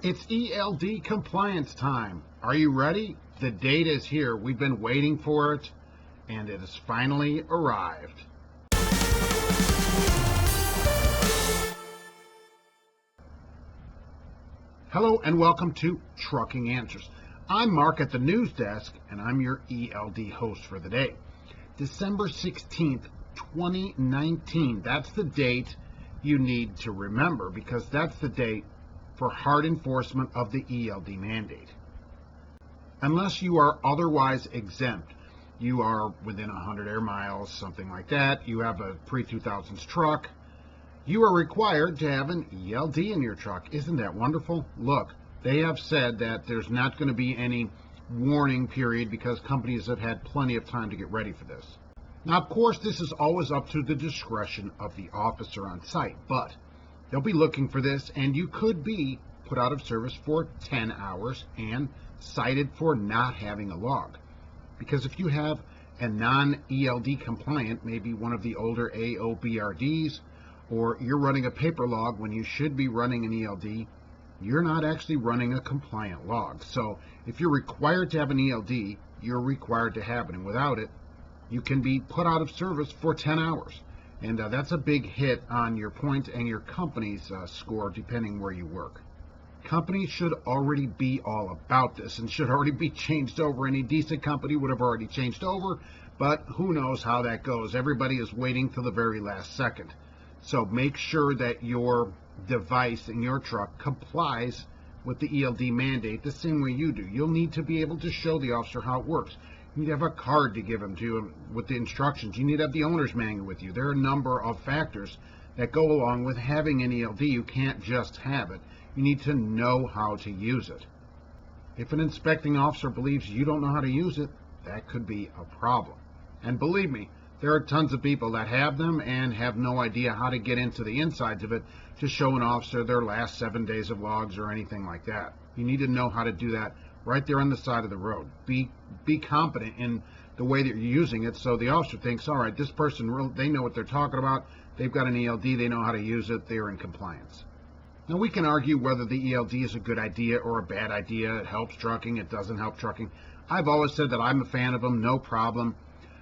It's ELD compliance time. Are you ready? The date is here. We've been waiting for it, and it has finally arrived. Hello and welcome to Trucking Answers. I'm Mark at the news desk, and I'm your ELD host for the day. December 16th, 2019. That's the date you need to remember, because that's the date for hard enforcement of the ELD mandate. Unless you are otherwise exempt, you are within 100 air miles, something like that, you have a pre-2000s truck, you are required to have an ELD in your truck. Isn't that wonderful? Look, they have said that there's not going to be any warning period because companies have had plenty of time to get ready for this. Now, of course, this is always up to the discretion of the officer on site, but they'll be looking for this, and you could be put out of service for 10 hours and cited for not having a log. Because if you have a non-ELD compliant, maybe one of the older AOBRDs, or you're running a paper log when you should be running an ELD, you're not actually running a compliant log. So if you're required to have an ELD, you're required to have it, and without it, you can be put out of service for 10 hours. And that's a big hit on your point and your company's score, depending where you work. Companies should already be all about this and should already be changed over. Any decent company would have already changed over, but who knows how that goes. Everybody is waiting till the very last second. So make sure that your device in your truck complies with the ELD mandate the same way you do. You'll need to be able to show the officer how it works. You need to have a card to give them to him with the instructions. You need to have the owner's manual with you. There are a number of factors that go along with having an ELD. You can't just have it. You need to know how to use it. If an inspecting officer believes you don't know how to use it, that could be a problem. And believe me, there are tons of people that have them and have no idea how to get into the insides of it to show an officer their last 7 days of logs or anything like that. You need to know how to do that right there on the side of the road. Be competent in the way that you're using it, so the officer thinks, all right, this person, they know what they're talking about. They've got an ELD. They know how to use it. They're in compliance. Now, we can argue whether the ELD is a good idea or a bad idea. It helps trucking. It doesn't help trucking. I've always said that I'm a fan of them, no problem.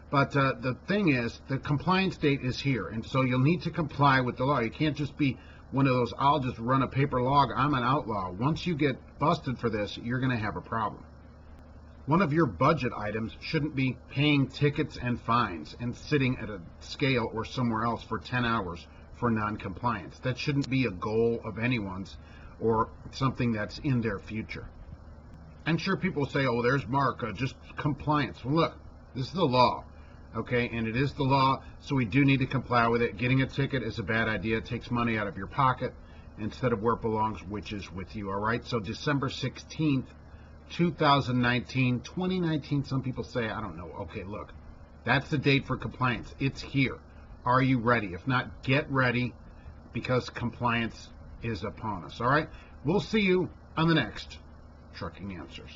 But the thing is, the compliance date is here, and so you'll need to comply with the law. You can't just be one of those, I'll just run a paper log, I'm an outlaw. Once you get busted for this, you're going to have a problem. One of your budget items shouldn't be paying tickets and fines and sitting at a scale or somewhere else for 10 hours for non-compliance. That shouldn't be a goal of anyone's or something that's in their future. And sure, people say, oh, there's Mark, just compliance. Well, look, this is the law. Okay, and it is the law, so we do need to comply with it. Getting a ticket is a bad idea. It takes money out of your pocket instead of where it belongs, which is with you, all right? So December 16th, 2019, some people say, I don't know. Okay, look, that's the date for compliance. It's here. Are you ready? If not, get ready, because compliance is upon us, all right? We'll see you on the next Trucking Answers.